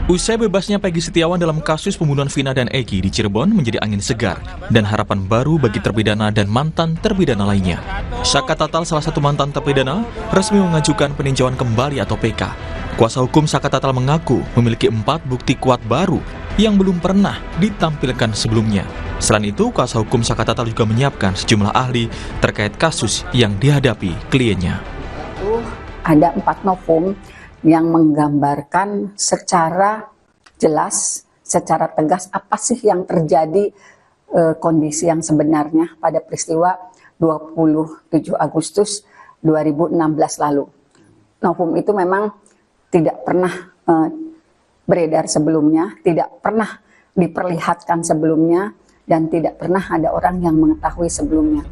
Usai bebasnya Peggy Setiawan dalam kasus pembunuhan Vina dan Eki di Cirebon menjadi angin segar dan harapan baru bagi terpidana dan mantan terpidana lainnya. Saka Tatal, salah satu mantan terpidana, resmi mengajukan peninjauan kembali atau PK. Kuasa hukum Saka Tatal mengaku memiliki 4 bukti kuat baru yang belum pernah ditampilkan sebelumnya. Selain itu, kuasa hukum Saka Tatal juga menyiapkan sejumlah ahli terkait kasus yang dihadapi kliennya. Ada 4 novum yang menggambarkan secara jelas, secara tegas apa sih yang terjadi, kondisi yang sebenarnya pada peristiwa 27 Agustus 2016 lalu. Novum itu memang tidak pernah beredar sebelumnya, tidak pernah diperlihatkan sebelumnya, dan tidak pernah ada orang yang mengetahui sebelumnya.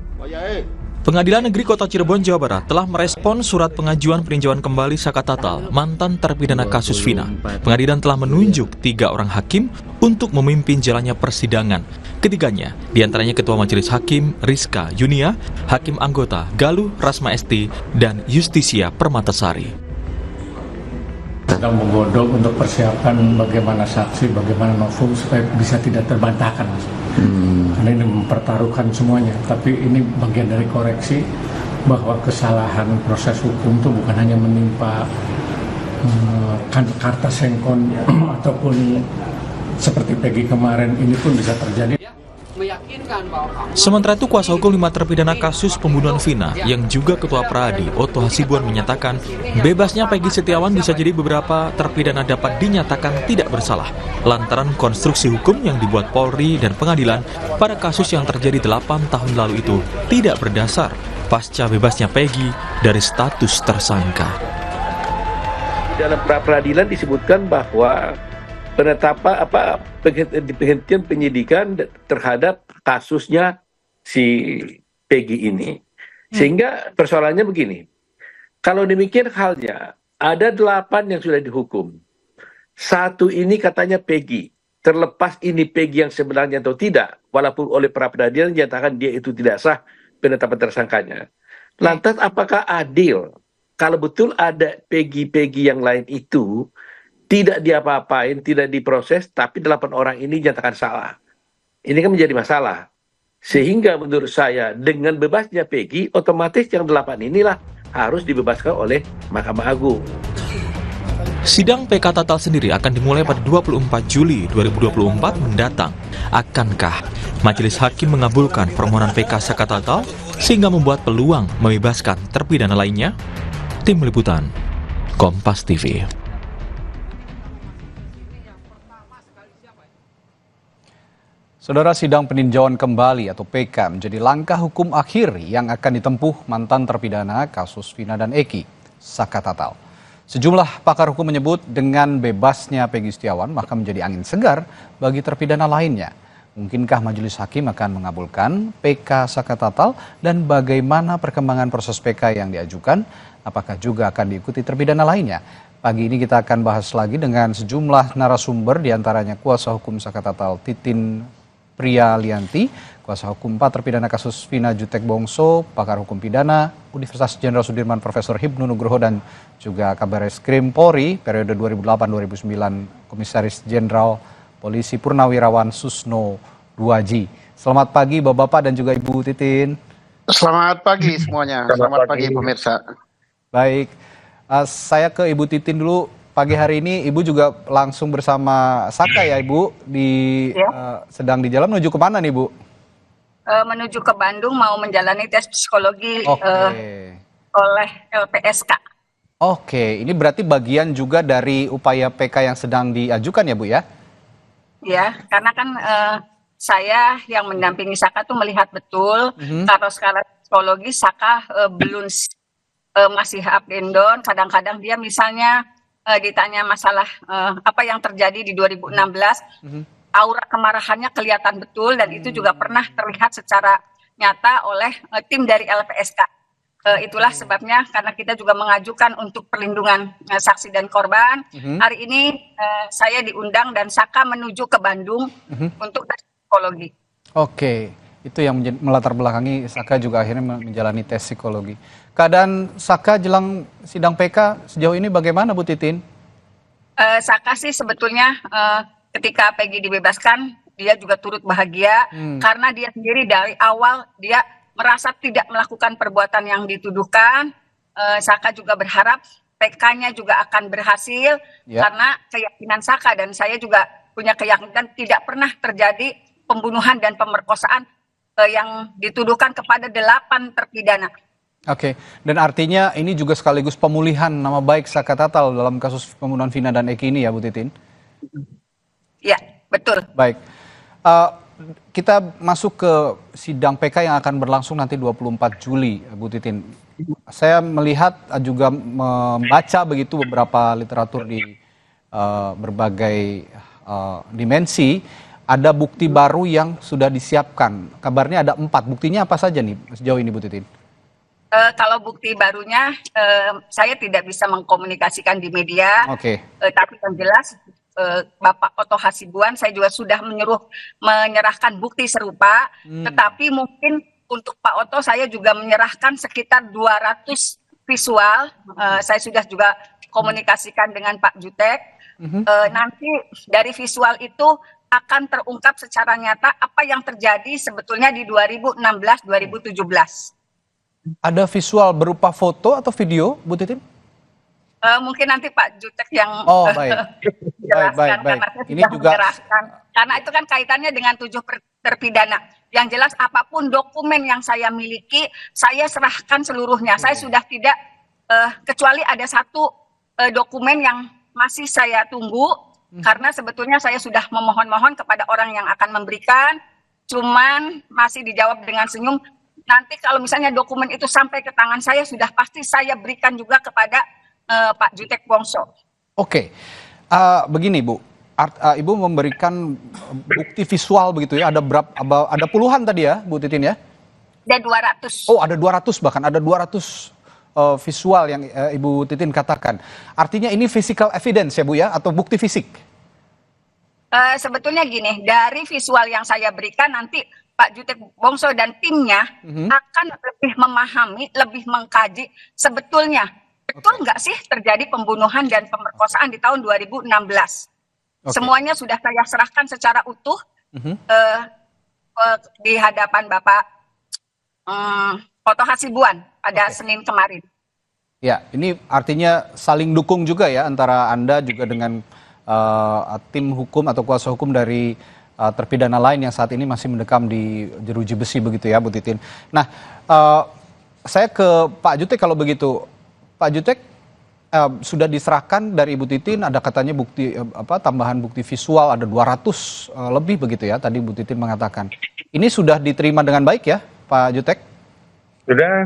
Pengadilan Negeri Kota Cirebon, Jawa Barat telah merespon surat pengajuan peninjauan kembali Saka Tatal, mantan terpidana kasus Vina. Pengadilan telah menunjuk 3 orang hakim untuk memimpin jalannya persidangan. Ketiganya, diantaranya Ketua Majelis Hakim Rizka Yunia, Hakim Anggota Galuh Rasma Esti, dan Justisia Permatasari. Sedang menggodok untuk persiapan bagaimana saksi, bagaimana novum supaya bisa tidak terbantahkan. Karena ini mempertaruhkan semuanya, tapi ini bagian dari koreksi bahwa kesalahan proses hukum itu bukan hanya menimpa Karta Sengkon ataupun seperti Peggy kemarin, ini pun bisa terjadi. Sementara itu, kuasa hukum 5 terpidana kasus pembunuhan Vina yang juga Ketua Pradi, Otto Hasibuan, menyatakan bebasnya Peggy Setiawan bisa jadi beberapa terpidana dapat dinyatakan tidak bersalah lantaran konstruksi hukum yang dibuat Polri dan pengadilan pada kasus yang terjadi 8 tahun lalu itu tidak berdasar pasca bebasnya Peggy dari status tersangka. Dalam pra-peradilan disebutkan bahwa penetapan penghentian penyidikan terhadap kasusnya si Peggy ini. Sehingga persoalannya begini, kalau demikian halnya, ada 8 yang sudah dihukum. 1 ini katanya Peggy, terlepas ini Peggy yang sebenarnya atau tidak, walaupun oleh pra-peradilan dinyatakan dia itu tidak sah penetapan tersangkanya. Lantas apakah adil kalau betul ada Peggy-Peggy yang lain itu tidak diapa-apain, tidak diproses, tapi 8 orang ini dinyatakan salah. Ini kan menjadi masalah. Sehingga menurut saya dengan bebasnya Peggy, otomatis yang 8 inilah harus dibebaskan oleh Mahkamah Agung. Sidang PK Tatal sendiri akan dimulai pada 24 Juli 2024 mendatang. Akankah Majelis Hakim mengabulkan permohonan PK Saka Tatal sehingga membuat peluang membebaskan terpidana lainnya? Tim Liputan, Kompas TV. Saudara, sidang peninjauan kembali atau PK menjadi langkah hukum akhir yang akan ditempuh mantan terpidana kasus Vina dan Eki, Saka Tatal. Sejumlah pakar hukum menyebut dengan bebasnya Peggy Setiawan maka menjadi angin segar bagi terpidana lainnya. Mungkinkah Majelis Hakim akan mengabulkan PK Saka Tatal dan bagaimana perkembangan proses PK yang diajukan? Apakah juga akan diikuti terpidana lainnya? Pagi ini kita akan bahas lagi dengan sejumlah narasumber, diantaranya kuasa hukum Saka Tatal Titin Prialianti, kuasa hukum 4 terpidana kasus Vina Jutek Bongso, pakar hukum pidana Universitas Jenderal Sudirman Profesor Hipnu Nugroho, dan juga Kabareskrim Polri periode 2008-2009 Komisaris Jenderal Polisi Purnawirawan Susno Duaji. Selamat pagi Bapak-bapak dan juga Ibu Titin. Selamat pagi semuanya. Selamat pagi pemirsa. Baik, saya ke Ibu Titin dulu. Pagi hari ini Ibu juga langsung bersama Saka ya Ibu, sedang di jalan menuju ke mana nih Bu? Menuju ke Bandung, mau menjalani tes psikologi oleh LPSK. Oke, ini berarti bagian juga dari upaya PK yang sedang diajukan ya Bu ya? Ya, karena kan saya yang mendampingi Saka tuh melihat betul kalau skala psikologi Saka belum masih up and down. Kadang-kadang dia misalnya ditanya masalah apa yang terjadi di 2016, aura kemarahannya kelihatan betul, dan itu juga pernah terlihat secara nyata oleh tim dari LPSK. Itulah sebabnya karena kita juga mengajukan untuk perlindungan saksi dan korban. Hari ini saya diundang dan Saka menuju ke Bandung untuk tes psikologi. Oke, itu yang melatar belakangi Saka juga akhirnya menjalani tes psikologi. Keadaan Saka jelang sidang PK sejauh ini bagaimana Bu Titin? Saka sih sebetulnya ketika Peggy dibebaskan, dia juga turut bahagia karena dia sendiri dari awal dia merasa tidak melakukan perbuatan yang dituduhkan. Saka juga berharap PK-nya juga akan berhasil karena keyakinan Saka dan saya juga punya keyakinan tidak pernah terjadi pembunuhan dan pemerkosaan yang dituduhkan kepada 8 terpidana. Oke, dan artinya ini juga sekaligus pemulihan nama baik Saka Tatal dalam kasus pembunuhan Vina dan Eki ini ya Bu Titin? Ya, betul. Baik, kita masuk ke sidang PK yang akan berlangsung nanti 24 Juli Bu Titin. Saya melihat juga membaca begitu beberapa literatur di berbagai dimensi, ada bukti baru yang sudah disiapkan. Kabarnya ada 4. Buktinya apa saja nih sejauh ini Bu Titin? Kalau bukti barunya saya tidak bisa mengkomunikasikan di media. Tapi yang jelas Bapak Oto Hasibuan saya juga sudah menyerahkan bukti serupa. Tetapi mungkin untuk Pak Oto saya juga menyerahkan sekitar 200 visual. Saya sudah juga komunikasikan dengan Pak Jutek. Nanti dari visual itu akan terungkap secara nyata apa yang terjadi sebetulnya di 2016-2017. Ada visual berupa foto atau video, Bu Titin? Mungkin nanti Pak Jutek yang jelaskan, karena saya ini sudah juga menjelaskan. Karena itu kan kaitannya dengan 7 terpidana. Yang jelas apapun dokumen yang saya miliki, saya serahkan seluruhnya. Saya sudah tidak, kecuali ada 1 dokumen yang masih saya tunggu, karena sebetulnya saya sudah memohon-mohon kepada orang yang akan memberikan, cuman masih dijawab dengan senyum. Nanti kalau misalnya dokumen itu sampai ke tangan saya, sudah pasti saya berikan juga kepada Pak Jutek Wongso. Oke, begini Bu, Ibu memberikan bukti visual begitu ya, ada puluhan tadi ya Bu Titin ya? Ada 200. Oh ada 200 bahkan, ada 200 visual yang Ibu Titin katakan. Artinya ini physical evidence ya Bu ya, atau bukti fisik? Sebetulnya gini, dari visual yang saya berikan nanti Pak Jutek Wongso dan timnya akan lebih memahami, lebih mengkaji sebetulnya betul nggak sih terjadi pembunuhan dan pemerkosaan di tahun 2016. Semuanya sudah saya serahkan secara utuh di hadapan Bapak Oto Hasibuan pada Senin kemarin. Ya, ini artinya saling dukung juga ya antara Anda juga dengan tim hukum atau kuasa hukum dari terpidana lain yang saat ini masih mendekam di jeruji besi begitu ya Bu Titin. Nah, saya ke Pak Jutek kalau begitu. Pak Jutek, sudah diserahkan dari Ibu Titin, ada katanya bukti tambahan bukti visual ada 200 lebih begitu ya tadi Bu Titin mengatakan. Ini sudah diterima dengan baik ya Pak Jutek?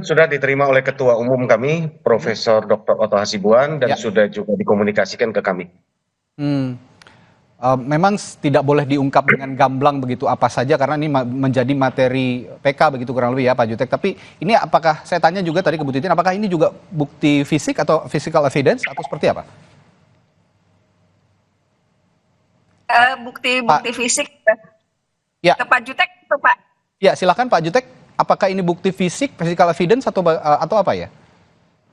Sudah diterima oleh Ketua Umum kami Profesor Dr. Oto Hasibuan dan sudah juga dikomunikasikan ke kami. Memang tidak boleh diungkap dengan gamblang begitu apa saja karena ini menjadi materi PK begitu kurang lebih ya Pak Jutek. Tapi ini apakah, saya tanya juga tadi ke Bu Titin, apakah ini juga bukti fisik atau physical evidence atau seperti apa? Bukti fisik ya. Ke Pak Jutek itu Pak. Ya silakan Pak Jutek, apakah ini bukti fisik, physical evidence atau apa ya?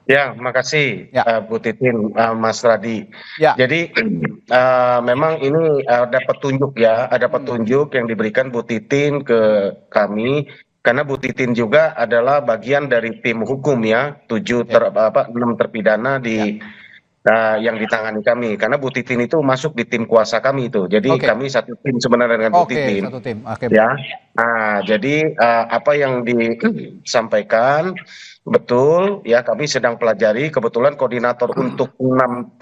Ya, makasih Bu Titin, Mas Radi. Jadi memang ini ada petunjuk ya, ada petunjuk yang diberikan Bu Titin ke kami karena Bu Titin juga adalah bagian dari tim hukum ya, 6 terpidana yang ditangani kami. Karena Bu Titin itu masuk di tim kuasa kami itu. Jadi kami satu tim sebenarnya dengan Bu Titin. Satu tim. Ya. Nah, jadi apa yang disampaikan betul ya, kami sedang pelajari. Kebetulan koordinator untuk 6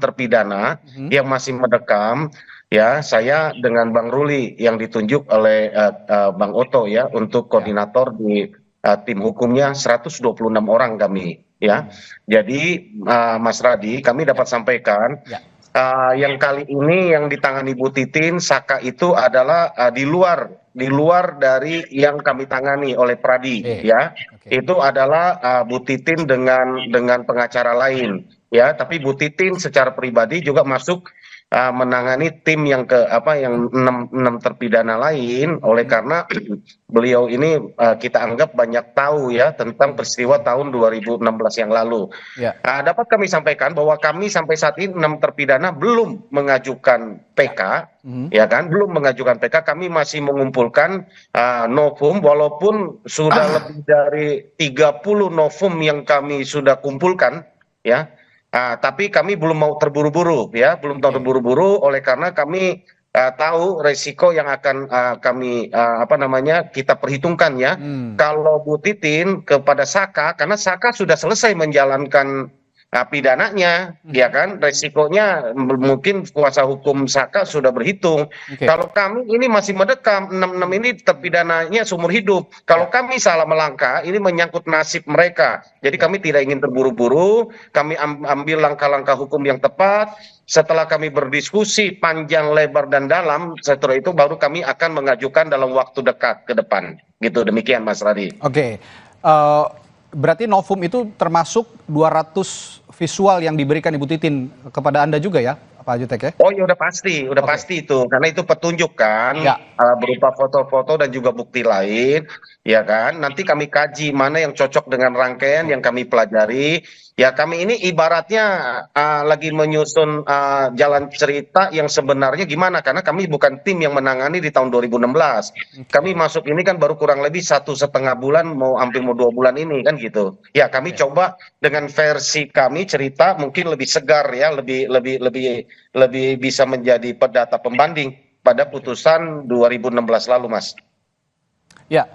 terpidana yang masih mendekam ya, saya dengan Bang Ruli yang ditunjuk oleh Bang Oto ya untuk koordinator di tim hukumnya 126 orang kami ya. Jadi Mas Radi, kami dapat sampaikan yang kali ini yang ditangani Bu Titin, Saka itu adalah di luar dari yang kami tangani oleh Pradi ya. Itu adalah Bu Titin dengan pengacara lain ya, tapi Bu Titin secara pribadi juga masuk menangani tim yang yang enam terpidana lain, oleh karena beliau ini kita anggap banyak tahu ya tentang peristiwa tahun 2016 yang lalu. Ya. Dapat kami sampaikan bahwa kami sampai saat ini 6 terpidana belum mengajukan PK, ya kan, belum mengajukan PK. Kami masih mengumpulkan novum, walaupun sudah lebih dari 30 novum yang kami sudah kumpulkan, ya. Tapi kami belum mau terburu-buru, ya, belum tahu terburu-buru, oleh karena kami tahu resiko yang akan kami kita perhitungkan, ya. Kalau Bu Titin kepada Saka, karena Saka sudah selesai menjalankan pidananya, ya kan, resikonya mungkin kuasa hukum Saka sudah berhitung. Kalau kami ini masih mendekam, 6 ini terpidananya seumur hidup. Kalau kami salah melangkah, ini menyangkut nasib mereka. Jadi kami tidak ingin terburu-buru, kami ambil langkah-langkah hukum yang tepat. Setelah kami berdiskusi panjang, lebar, dan dalam, setelah itu baru kami akan mengajukan dalam waktu dekat ke depan. Gitu, demikian Mas Radi. Oke. Berarti novum itu termasuk 200 visual yang diberikan Ibu Titin kepada Anda juga ya, Pak Jutek ya? Oh ya udah pasti itu, karena itu petunjuk kan, berupa foto-foto dan juga bukti lain, ya kan. Nanti kami kaji mana yang cocok dengan rangkaian yang kami pelajari. Ya kami ini ibaratnya lagi menyusun jalan cerita yang sebenarnya gimana, karena kami bukan tim yang menangani di tahun 2016. Kami masuk ini kan baru kurang lebih 1,5 bulan, hampir mau 2 bulan ini kan gitu. Ya kami coba dengan versi kami cerita mungkin lebih segar ya, lebih bisa menjadi data pembanding pada putusan 2016 lalu, Mas. Ya,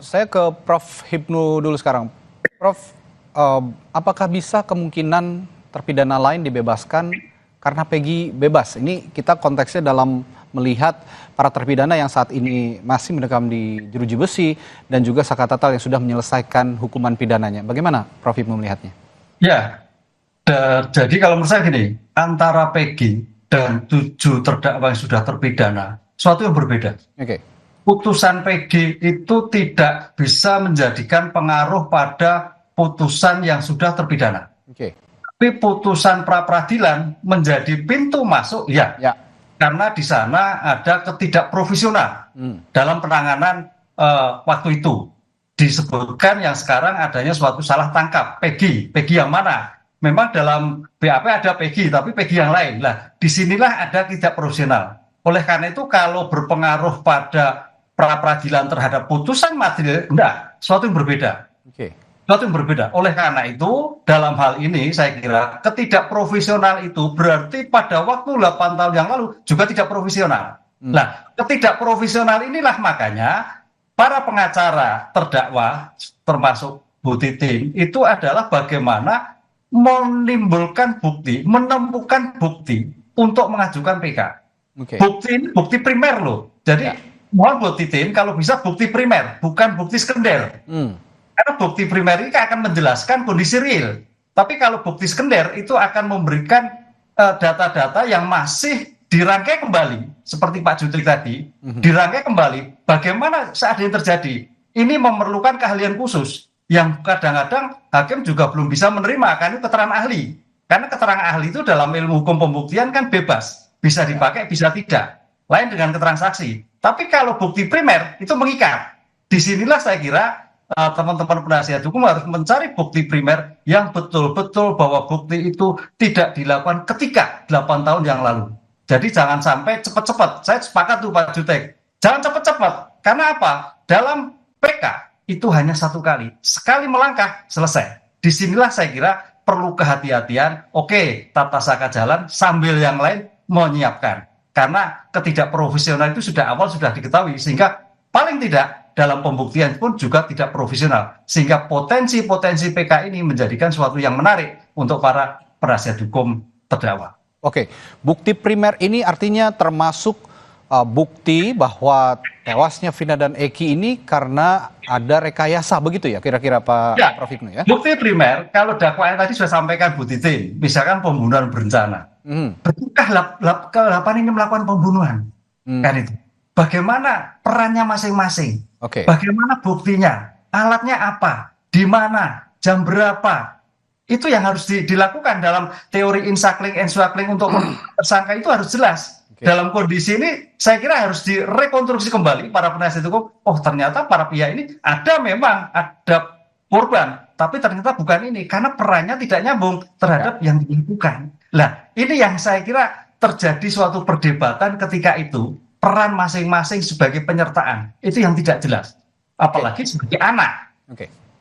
saya ke Prof. Hipnu dulu sekarang. Prof, apakah bisa kemungkinan terpidana lain dibebaskan karena Peggy bebas? Ini kita konteksnya dalam melihat para terpidana yang saat ini masih mendekam di jeruji besi dan juga Saka Tatal yang sudah menyelesaikan hukuman pidananya. Bagaimana Prof. Hipnu melihatnya? Ya, jadi kalau menurut saya gini, antara Peggy dan 7 terdakwa yang sudah terpidana, suatu yang berbeda. Putusan Peggy itu tidak bisa menjadikan pengaruh pada putusan yang sudah terpidana. Tapi putusan pra-peradilan menjadi pintu masuk, ya. Karena di sana ada ketidakprofesional dalam penanganan waktu itu. Disebutkan yang sekarang adanya suatu salah tangkap. Peggy yang mana? Memang dalam BAP ada Peggy, tapi Peggy yang lain. Lah, disinilah ada tidak profesional. Oleh karena itu kalau berpengaruh pada pra-peradilan terhadap putusan majelis, enggak, suatu yang berbeda. Suatu yang berbeda. Oleh karena itu, dalam hal ini saya kira ketidakprofesional itu berarti pada waktu 8 tahun yang lalu juga tidak profesional. Nah, ketidakprofesional inilah makanya para pengacara terdakwa, termasuk Bu Titin, itu adalah bagaimana menimbulkan bukti, menemukan bukti untuk mengajukan PK. Bukti primer loh. Jadi, mohon Bu Titin, kalau bisa bukti primer, bukan bukti sekunder. Karena bukti primer ini akan menjelaskan kondisi real. Tapi kalau bukti sekunder itu akan memberikan data-data yang masih dirangkai kembali. Seperti Pak Jutri tadi, dirangkai kembali bagaimana saat ini terjadi. Ini memerlukan keahlian khusus yang kadang-kadang hakim juga belum bisa menerima, karena itu keterangan ahli. Karena keterangan ahli itu dalam ilmu hukum pembuktian kan bebas. Bisa dipakai, bisa tidak. Lain dengan keterangan saksi. Tapi kalau bukti primer itu mengikat. Disinilah saya kira teman-teman penasihat hukum harus mencari bukti primer yang betul-betul bahwa bukti itu tidak dilakukan ketika 8 tahun yang lalu. Jadi jangan sampai cepat-cepat. Saya sepakat tuh Pak Jutek. Jangan cepat-cepat. Karena apa? Dalam PK itu hanya 1 kali. Sekali melangkah, selesai. Disinilah saya kira perlu kehati-hatian. Oke, tata saka jalan sambil yang lain menyiapkan. Karena ketidakprofesional itu awal sudah diketahui. Sehingga paling tidak dalam pembuktian pun juga tidak profesional. Sehingga potensi-potensi PK ini menjadikan suatu yang menarik untuk para penasihat hukum terdakwa. Oke, bukti primer ini artinya termasuk bukti bahwa tewasnya Vina dan Eki ini karena ada rekayasa, begitu ya kira-kira Pak Prof. Hipnu ya? Bukti primer, kalau dakwaan tadi sudah sampaikan Bu Titin, misalkan pembunuhan berencana. Betulkah ke-8 ini melakukan pembunuhan? Kan itu. Bagaimana perannya masing-masing? Bagaimana buktinya? Alatnya apa? Di mana? Jam berapa? Itu yang harus dilakukan dalam teori insakling, enswakling untuk tersangka itu harus jelas. Dalam kondisi ini saya kira harus direkonstruksi kembali para penasihat hukum. Oh ternyata para pihak ini memang ada korban, tapi ternyata bukan ini karena perannya tidak nyambung terhadap yang dilakukan. Nah ini yang saya kira terjadi suatu perdebatan ketika itu peran masing-masing sebagai penyertaan itu yang tidak jelas. Apalagi sebagai anak.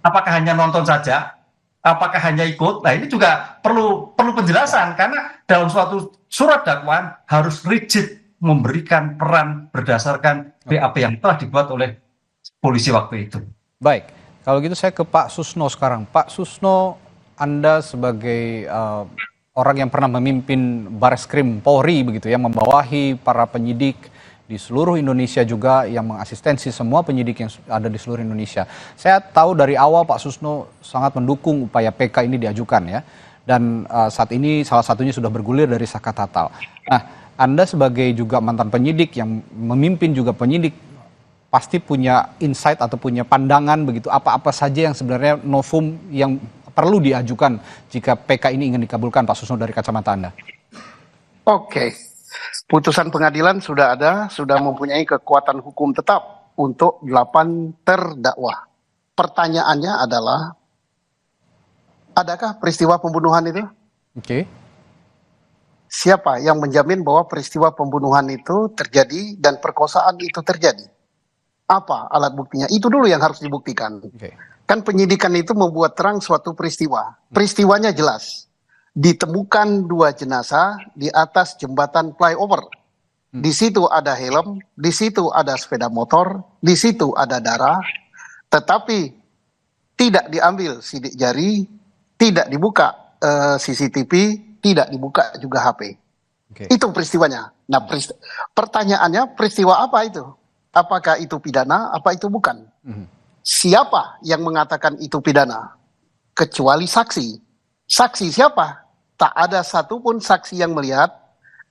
Apakah hanya nonton saja? Apakah hanya ikut? Nah ini juga perlu penjelasan karena dalam suatu surat dakwaan harus rigid memberikan peran berdasarkan BAP yang telah dibuat oleh polisi waktu itu. Baik, kalau gitu saya ke Pak Susno sekarang. Pak Susno, Anda sebagai orang yang pernah memimpin Bareskrim Polri begitu ya, membawahi para penyidik di seluruh Indonesia juga yang mengasistensi semua penyidik yang ada di seluruh Indonesia. Saya tahu dari awal Pak Susno sangat mendukung upaya PK ini diajukan ya. Dan saat ini salah satunya sudah bergulir dari Saka Tatal. Nah, Anda sebagai juga mantan penyidik yang memimpin juga penyidik pasti punya insight atau punya pandangan begitu apa-apa saja yang sebenarnya novum yang perlu diajukan jika PK ini ingin dikabulkan, Pak Susno, dari kacamata Anda. Oke. Putusan pengadilan sudah ada, sudah mempunyai kekuatan hukum tetap untuk 8 terdakwa. Pertanyaannya adalah, adakah peristiwa pembunuhan itu? Siapa yang menjamin bahwa peristiwa pembunuhan itu terjadi dan perkosaan itu terjadi? Apa alat buktinya? Itu dulu yang harus dibuktikan. Kan penyidikan itu membuat terang suatu peristiwa. Peristiwanya jelas. Ditemukan 2 jenazah di atas jembatan flyover. Di situ ada helm, di situ ada sepeda motor, di situ ada darah, tetapi tidak diambil sidik jari, tidak dibuka CCTV, tidak dibuka juga HP. Itu peristiwanya. Nah, pertanyaannya peristiwa apa itu? Apakah itu pidana, apa itu bukan? Siapa yang mengatakan itu pidana? Kecuali saksi. Saksi siapa? Tak ada satupun saksi yang melihat,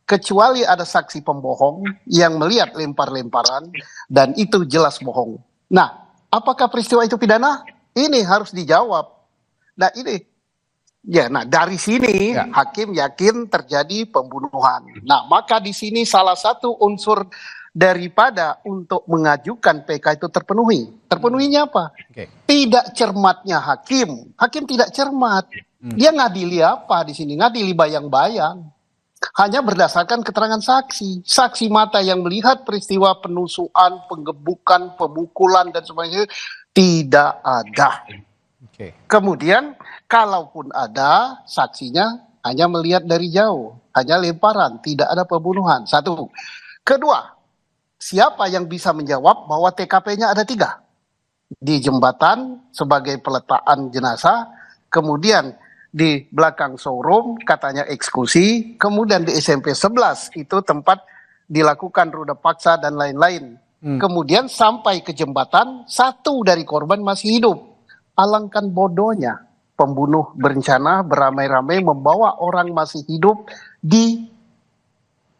kecuali ada saksi pembohong yang melihat lempar-lemparan, dan itu jelas bohong. Nah, apakah peristiwa itu pidana? Ini harus dijawab. Nah ini, nah dari sini hakim yakin terjadi pembunuhan. Nah maka di sini salah satu unsur daripada untuk mengajukan PK itu terpenuhi. Terpenuhinya apa? Tidak cermatnya hakim. Hakim tidak cermat. Dia ngadili apa di sini? Ngadili bayang-bayang. Hanya berdasarkan keterangan saksi. Saksi mata yang melihat peristiwa penusukan, penggebukan, pemukulan dan sebagainya tidak ada. Kemudian kalaupun ada, saksinya hanya melihat dari jauh, hanya lemparan, tidak ada pembunuhan. Satu. Kedua, siapa yang bisa menjawab bahwa TKP-nya ada 3? Di jembatan sebagai peletakan jenazah, kemudian di belakang showroom katanya eksekusi, kemudian di SMP 11 itu tempat dilakukan ruda paksa dan lain-lain. Kemudian sampai ke jembatan, satu dari korban masih hidup. Alangkan bodohnya pembunuh berencana beramai-ramai membawa orang masih hidup di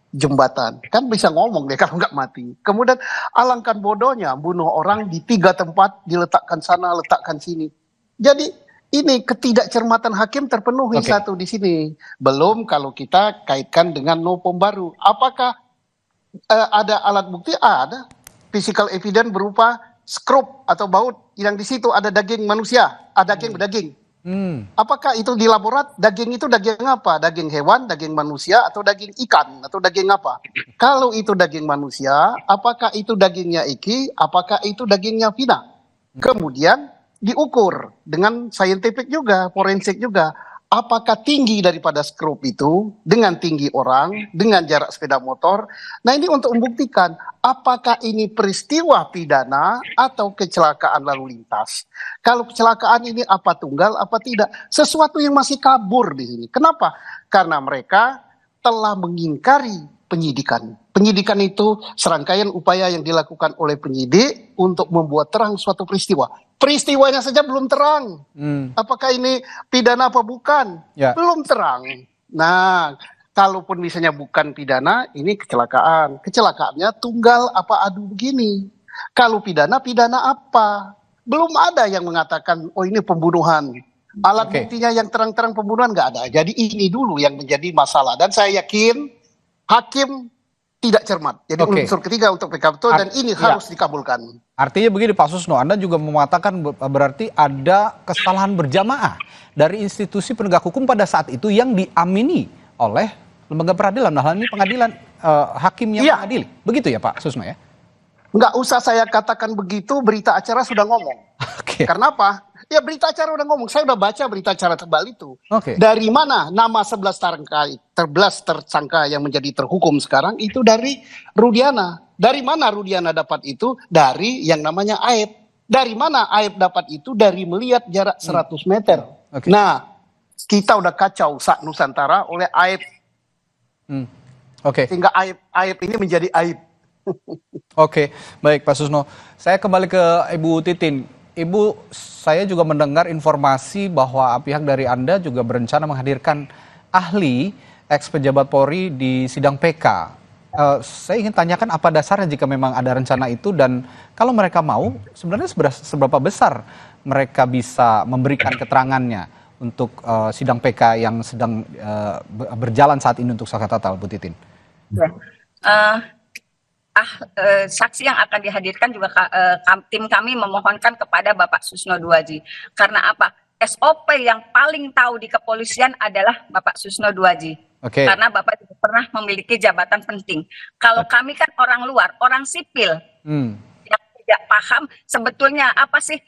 jembatan. Kan bisa ngomong deh kalau nggak mati. Kemudian alangkan bodohnya bunuh orang di 3 tempat, diletakkan sana, letakkan sini. Jadi ini ketidakcermatan hakim terpenuhi satu di sini. Belum kalau kita kaitkan dengan novum baru. Apakah ada alat bukti? Ada. Physical evidence berupa skrup atau baut yang di situ ada daging manusia, ada daging berdaging. Apakah itu di laborat? Daging itu daging apa? Daging hewan, daging manusia, atau daging ikan, atau daging apa? Kalau itu daging manusia, apakah itu dagingnya Eki? Apakah itu dagingnya Vina? Kemudian diukur dengan saintifik juga, forensik juga. Apakah tinggi daripada skrup itu dengan tinggi orang, dengan jarak sepeda motor. Nah ini untuk membuktikan apakah ini peristiwa pidana atau kecelakaan lalu lintas. Kalau kecelakaan ini apa tunggal, apa tidak. Sesuatu yang masih kabur di sini. Kenapa? Karena mereka telah mengingkari penyidikan. Penyidikan itu serangkaian upaya yang dilakukan oleh penyidik untuk membuat terang suatu peristiwa. Peristiwanya saja belum terang. Apakah ini pidana apa bukan? Belum terang. Nah, kalaupun misalnya bukan pidana, ini kecelakaan. Kecelakaannya tunggal apa adu begini. Kalau pidana, pidana apa? Belum ada yang mengatakan, oh ini pembunuhan. Alat buktinya yang terang-terang pembunuhan nggak ada. Jadi ini dulu yang menjadi masalah. Dan saya yakin hakim tidak cermat. Jadi unsur ketiga untuk PK betul dan ini harus dikabulkan. Artinya begini Pak Susno, Anda juga mengatakan berarti ada kesalahan berjamaah dari institusi penegak hukum pada saat itu yang diamini oleh lembaga peradilan. Nah, ini pengadilan hakim yang mengadili. Begitu ya Pak Susno ya? Nggak usah saya katakan begitu, berita acara sudah ngomong. Karena apa? Ya berita acara udah ngomong, saya udah baca berita acara tebal itu. Dari mana nama 11 tersangka yang menjadi terhukum sekarang itu dari Rudiana. Dari mana Rudiana dapat itu? Dari yang namanya Aib. Dari mana Aib dapat itu? Dari melihat jarak 100 meter. Nah, kita udah kacau Nusantara oleh Aib. Sehingga Aib ini menjadi Aib. Baik Pak Susno. Saya kembali ke Ibu Titin. Ibu, saya juga mendengar informasi bahwa pihak dari Anda juga berencana menghadirkan ahli ex-pejabat Polri di sidang PK. Saya ingin tanyakan apa dasarnya jika memang ada rencana itu dan kalau mereka mau, sebenarnya seberapa besar mereka bisa memberikan keterangannya untuk sidang PK yang sedang berjalan saat ini untuk Saka Tatal, Bu Titin? Saksi yang akan dihadirkan juga tim kami memohonkan kepada Bapak Susno Duaji. Karena apa? SOP yang paling tahu di kepolisian adalah Bapak Susno Duaji. Karena Bapak juga pernah memiliki jabatan penting. Kalau kami kan orang luar, orang sipil yang tidak paham sebetulnya apa sih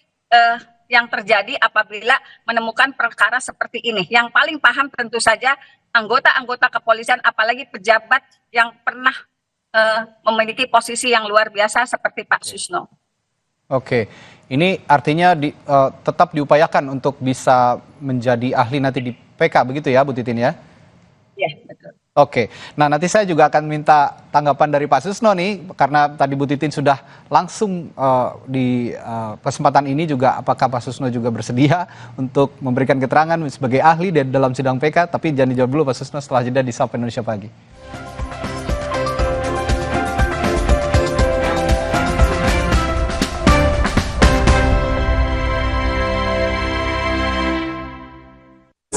yang terjadi apabila menemukan perkara seperti ini. Yang paling paham tentu saja anggota-anggota kepolisian, apalagi pejabat yang pernah memiliki posisi yang luar biasa seperti Pak Susno. Ini artinya tetap diupayakan untuk bisa menjadi ahli nanti di PK, begitu ya Bu Titin ya? Iya, betul. Nah nanti saya juga akan minta tanggapan dari Pak Susno nih, karena tadi Bu Titin sudah langsung di kesempatan ini juga, apakah Pak Susno juga bersedia untuk memberikan keterangan sebagai ahli dalam sidang PK, tapi jangan dijawab dulu Pak Susno setelah jeda di Sapa Indonesia Pagi.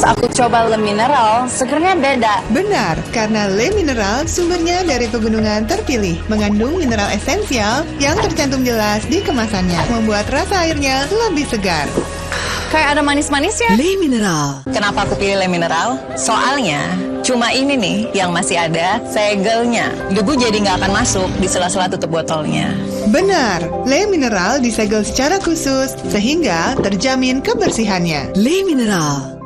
Aku coba Le Mineral, segernya beda. Benar, karena Le Mineral sumbernya dari pegunungan terpilih, mengandung mineral esensial yang tercantum jelas di kemasannya, membuat rasa airnya lebih segar. Kayak ada manis-manisnya. Le Mineral. Kenapa aku pilih Le Mineral? Soalnya cuma ini nih yang masih ada segelnya. Debu jadi nggak akan masuk di sela-sela tutup botolnya. Benar, Le Mineral disegel secara khusus sehingga terjamin kebersihannya. Le Mineral.